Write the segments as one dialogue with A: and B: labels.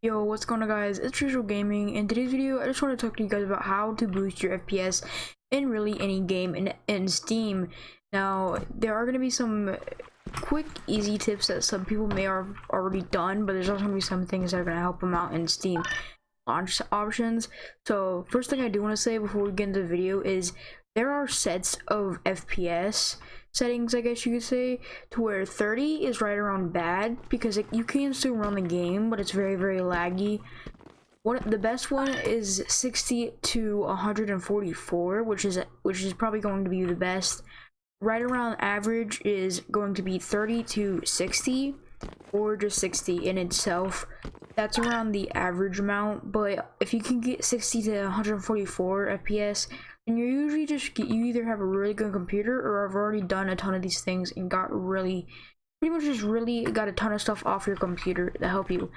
A: Yo, what's going on, guys? It's Usual Gaming. In today's video, I just want to talk to you guys about how to boost your FPS in really any game in Steam. Now, there are going to be some quick, easy tips that some people may have already done, but there's also going to be some things that are going to help them out in Steam Launch Options. So, first thing I do want to say before we get into the video is there are sets of FPS settings, I guess you could say, to where 30 is right around bad, because you can still run the game, but it's very laggy. The best one is 60 to 144, which is probably going to be the best. Right around average is going to be 30 to 60, or just 60 in itself. That's around the average amount, but if you can get 60 to 144 FPS, and you're usually you either have a really good computer, or have already done a ton of these things and got pretty much got a ton of stuff off your computer to help you.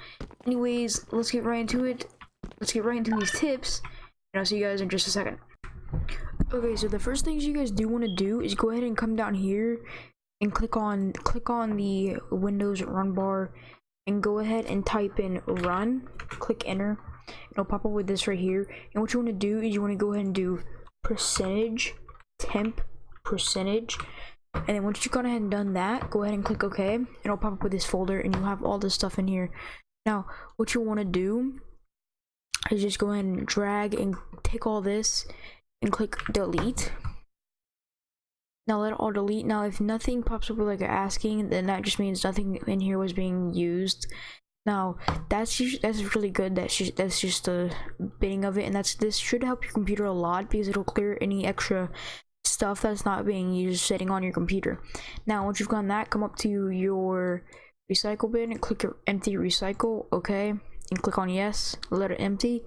A: Anyways, let's get right into it. Let's get right into these tips, and I'll see you guys in just a second. Okay, so the first things you guys do want to do is go ahead and come down here and click on the Windows run bar and go ahead and type in run. Click enter. It'll pop up with this right here, and what you want to do is you want to go ahead and do %temp %, and then once you've gone ahead and done that, go ahead and click OK, and it'll pop up with this folder, and you'll have all this stuff in here. Now what you want to do is just go ahead and drag and take all this and click delete. Now let it all delete. Now if nothing pops up with like asking, then that just means nothing in here was being used. Now that's really good. That's just the beginning of it, and this should help your computer a lot, because it'll clear any extra stuff that's not being used sitting on your computer. Now once you've done that, come up to your recycle bin and click empty recycle, okay, and click on yes, let it empty.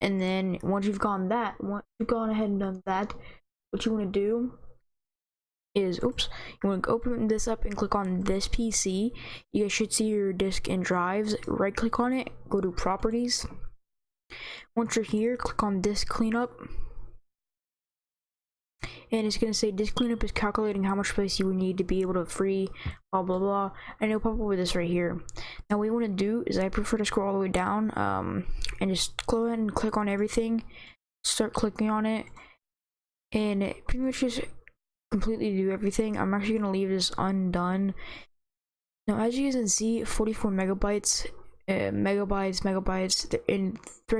A: And then once you've gone ahead and done that, what you want to do is, you want to open this up and click on this PC. You guys should see your disk and drives. Right click on it, go to properties. Once you're here, click on disk cleanup, and it's going to say disk cleanup is calculating how much space you would need to be able to free blah blah blah, and it'll pop up with this right here. Now what you want to do is, I prefer to scroll all the way down and just go ahead and click on everything, start clicking on it, and it pretty much just completely do everything. I'm actually gonna leave this undone. Now as you guys can see, 44 megabytes, and right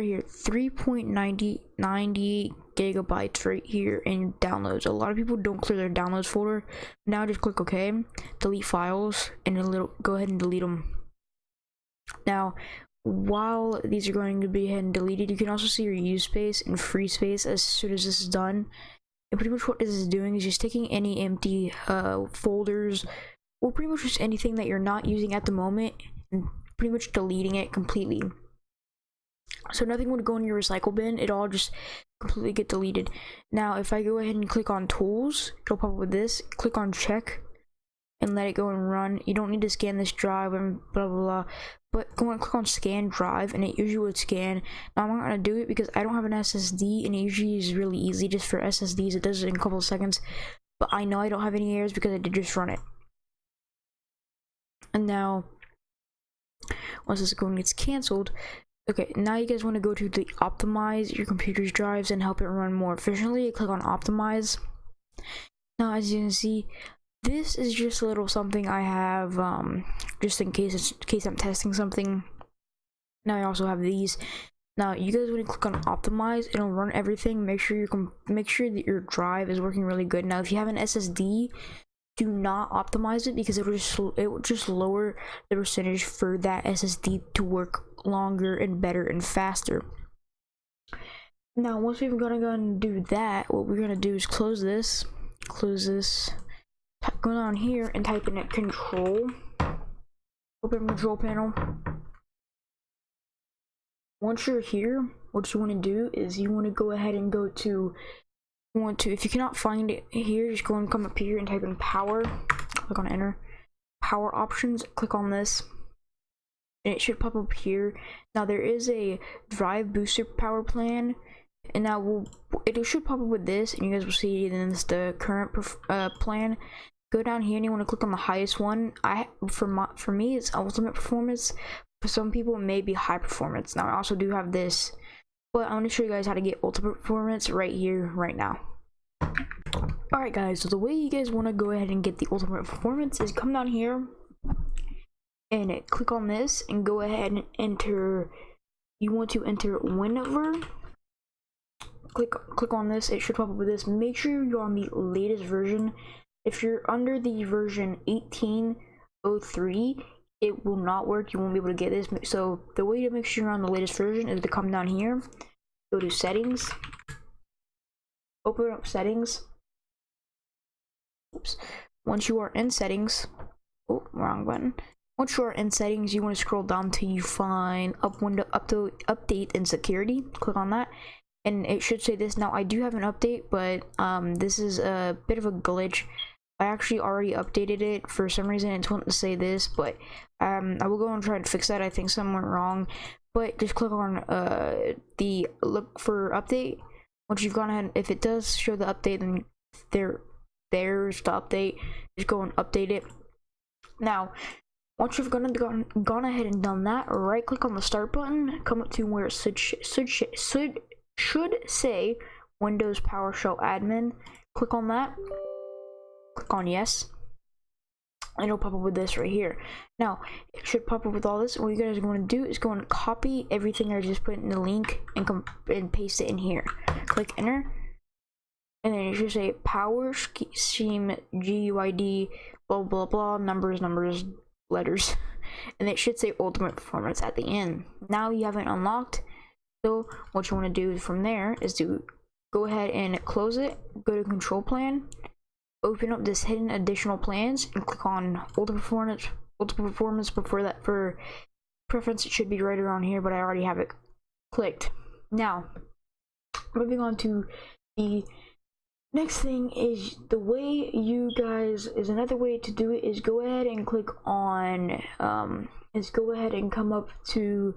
A: here 3.90 gigabytes right here in downloads. A lot of people don't clear their downloads folder. Now just click OK, delete files, and go ahead and delete them. Now while these are going to be ahead and deleted, you can also see your use space and free space as soon as this is done. And pretty much what this is doing is just taking any empty folders, or pretty much just anything that you're not using at the moment, and pretty much deleting it completely. So nothing would go in your recycle bin, it all just completely get deleted. Now if I go ahead and click on tools, it'll pop up with this, click on check and let it go and run. You don't need to scan this drive and blah blah blah, but go and click on scan drive, and it usually would scan. Now I'm not gonna do it because I don't have an SSD, and it usually is really easy just for SSDs. It does it in a couple of seconds, but I know I don't have any errors because I did just run it. And now once this gets canceled, okay, now you guys want to go to the optimize your computer's drives and help it run more efficiently. Click on optimize. Now as you can see, this is just a little something I have just in case I'm testing something. Now I also have these. Now you guys want to click on optimize, it'll run everything. Make sure that your drive is working really good. Now if you have an SSD, do not optimize it, because it will just lower the percentage for that SSD to work longer and better and faster. Now once we've gonna do that, what we're gonna do is close this, go down here and type in control, open control panel. Once you're here, what you want to do is you want to go ahead and go to, if you cannot find it here, just go and come up here and type in power, click on enter, power options, click on this, and it should pop up here. Now there is a drive booster power plan, and now it should pop up with this, and you guys will see then it's the current plan. Go down here and you want to click on the highest one. For me it's ultimate performance, For some people it may be high performance. Now I also do have this, but I'm going to show you guys how to get ultimate performance right here, right now. Alright guys, so the way you guys want to go ahead and get the ultimate performance is come down here and click on this and go ahead and enter, you want to enter whenever. Click on this, it should pop up with this. Make sure you're on the latest version. If you're under the version 18.03, it will not work. You won't be able to get this. So the way to make sure you're on the latest version is to come down here, go to settings, open up settings. Oops. Once you are in settings, oh, wrong button. Once you are in settings, you want to scroll down till you find update and security. Click on that and it should say this. Now I do have an update, but this is a bit of a glitch. I actually already updated it. For some reason it wants to say this, but I will go and try to fix that. I think something went wrong, but just click on the look for update. Once you've gone ahead, if it does show the update, then there's the update. Just go and update it. Now once you've gone ahead and done that, right click on the start button, come up to where it should say Windows PowerShell admin. Click on that, click on yes, and it'll pop up with this right here. Now it should pop up with all this. What you guys are going to do is go and copy everything I just put in the link and paste it in here. Click enter, and then it should say PowerScheme GUID blah blah blah, numbers, letters, and it should say ultimate performance at the end. Now you have it unlocked. So what you want to do from there is to go ahead and close it, go to control plan, open up this hidden additional plans, and click on ultimate performance. Before that, for preference, it should be right around here, but I already have it clicked. Now moving on to the next thing is the way you guys, is another way to do it is go ahead and click on go ahead and come up to,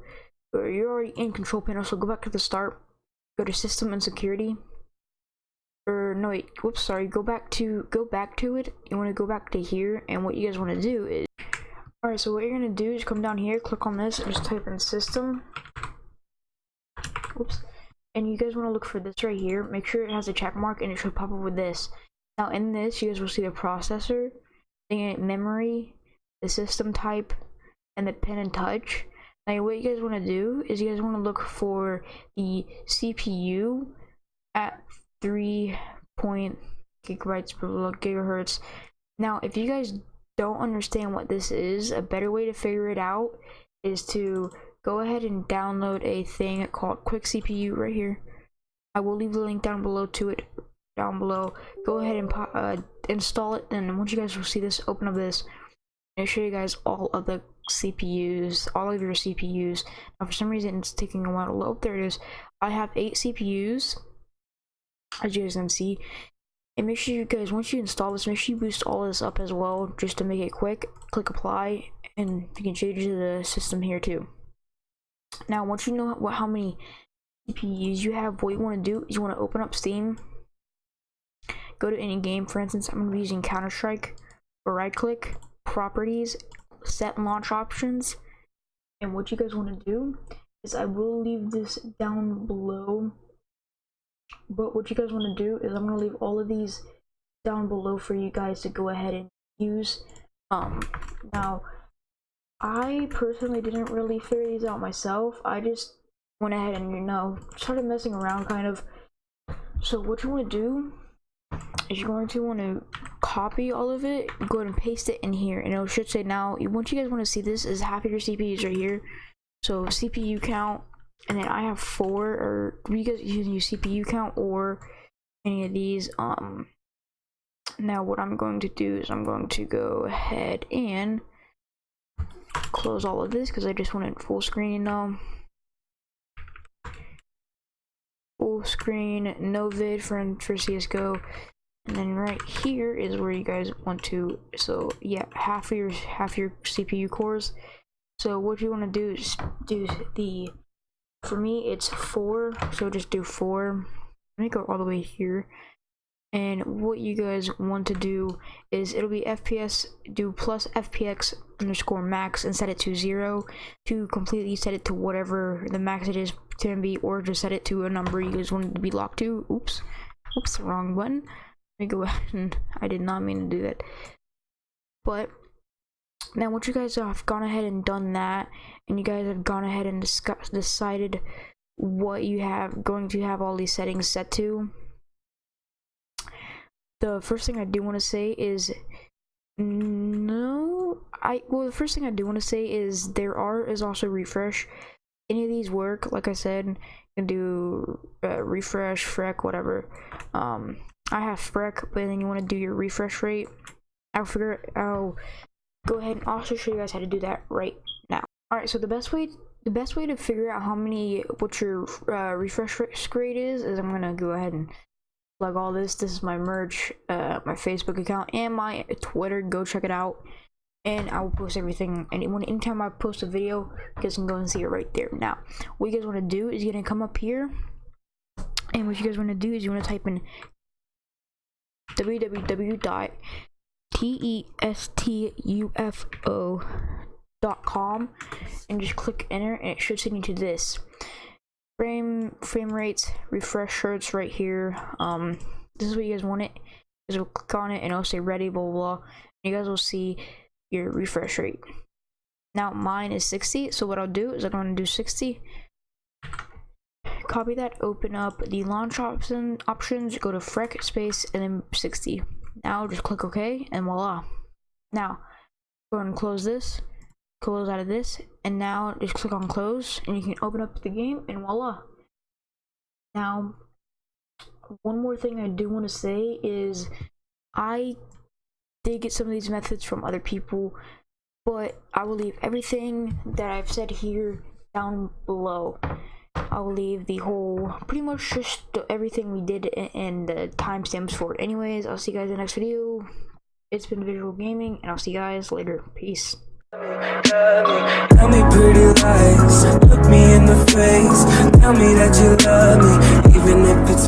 A: or you're already in control panel, so go back to the start, go to system and security, or no wait, whoops, sorry, go back to it. You want to go back to here, and what you guys want to do is, alright, so what you're going to do is come down here, click on this, and just type in system. Whoops. And you guys want to look for this right here. Make sure it has a check mark, and it should pop up with this. Now in this, you guys will see the processor, the memory, the system type, and the pin and touch. Now what you guys want to do is you guys want to look for the CPU at 3 gigahertz. Now if you guys don't understand what this is, a better way to figure it out is to go ahead and download a thing called Quick CPU right here. I will leave the link down below to it, down below. Go ahead and install it, and once you guys will see this, open up this, and I'll show you guys all of the CPUs, all of your CPUs. Now for some reason it's taking a while to load. There it is. I have 8 CPUs, as you guys can see. And make sure you guys, once you install this, make sure you boost all this up as well, just to make it quick. Click apply, and you can change the system here too. Now once you know how many CPUs you have, what you want to do is you want to open up Steam, go to any game. For instance, I'm going to be using Counter-Strike, or right click, properties, set launch options, and what you guys want to do is, I will leave this down below, but what you guys want to do is I'm going to leave all of these down below for you guys to go ahead and use. Now I personally didn't really figure these out myself. I just went ahead and, you know, started messing around kind of. So what you want to do is you're going to want to copy all of it, go ahead and paste it in here, and it should say, now once you guys want to see this, is half of your CPUs right here. So CPUCount, and then I have 4, or you guys can use CPUCount or any of these. Now what I'm going to do is I'm going to go ahead and close all of this because I just wanted full screen now. Full screen, novid for csgo, and then right here is where you guys want to, so yeah, half your CPU cores. So what you want to do is do the, for me it's 4, so just do 4. Let me go all the way here. And what you guys want to do is it'll be FPS, do plus fpx underscore max and set it to 0 to completely set it to whatever the max it is to be, or just set it to a number you guys want it to be locked to. Oops, wrong button. Let me go ahead and I did not mean to do that. But now once you guys have gone ahead and done that, and you guys have gone ahead and decided what you have going to have all these settings set to, the first thing I do want to say is the first thing I do want to say is there is also refresh. Any of these work, like I said, you can do refresh, freq, whatever. I have freq, but then you want to do your refresh rate. I'll go ahead and also show you guys how to do that right now. Alright, so the best way to figure out what your refresh rate is I'm gonna go ahead and plug all this. This is my merch, my Facebook account, and my Twitter. Go check it out, and I will post everything. And anytime I post a video, you guys can go and see it right there. Now, what you guys want to do is you're gonna come up here, and what you guys want to do is you want to type in www.testufo.com and just click enter, and it should send you to this. Frame rates, refresh rates right here. This is what you guys want it. You guys will click on it and it'll say ready, blah blah blah. And you guys will see your refresh rate. Now mine is 60, so what I'll do is I'm going to do 60. Copy that, open up the launch options, go to freq space and then 60. Now just click OK and voila. Now go ahead and close this. Close out of this, and now just click on close and you can open up the game and voila. Now one more thing I do want to say is I did get some of these methods from other people, but I will leave everything that I've said here down below. I will leave the whole, pretty much just everything we did and the timestamps for it. Anyways, I'll see you guys in the next video. It's been Visual Gaming, and I'll see you guys later. Peace.
B: Tell me pretty lies, look me in the face, tell me that you love me, even if it's